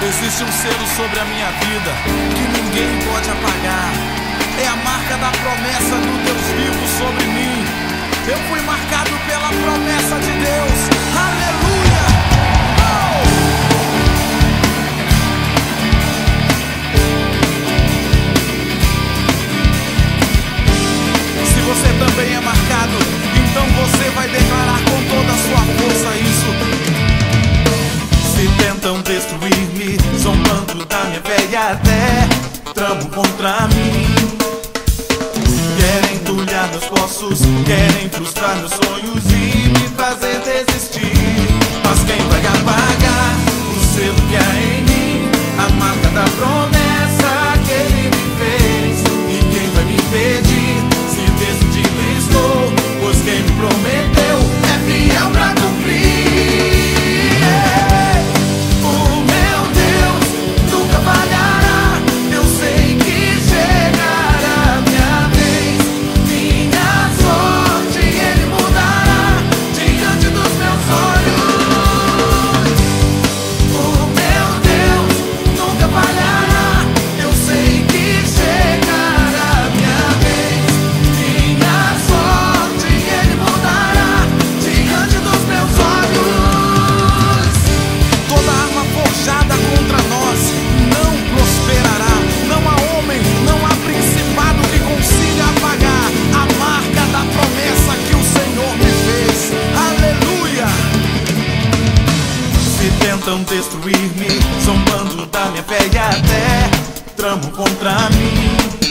Existe um selo sobre a minha vida que ninguém pode apagar. É a marca da promessa do Deus vivo sobre mim. Eu fui marcado pela promessa de Deus. Aleluia! Se você também é marcado, então você vai declarar com toda a sua força isso. Se tentam destruir-me, zombando da minha fé e até tramam contra mim. Querem entulhar meus poços, querem frustrar meus sonhos e me fazer desistir. Mas quem vai apagar o selo que há em mim, a marca da promessa que Ele me fez? E quem vai me impedir se decidido estou? Pois quem me prometeu é fiel pra cumprir. Tentam destruir-me, zombando da minha fé e até tramam contra mim.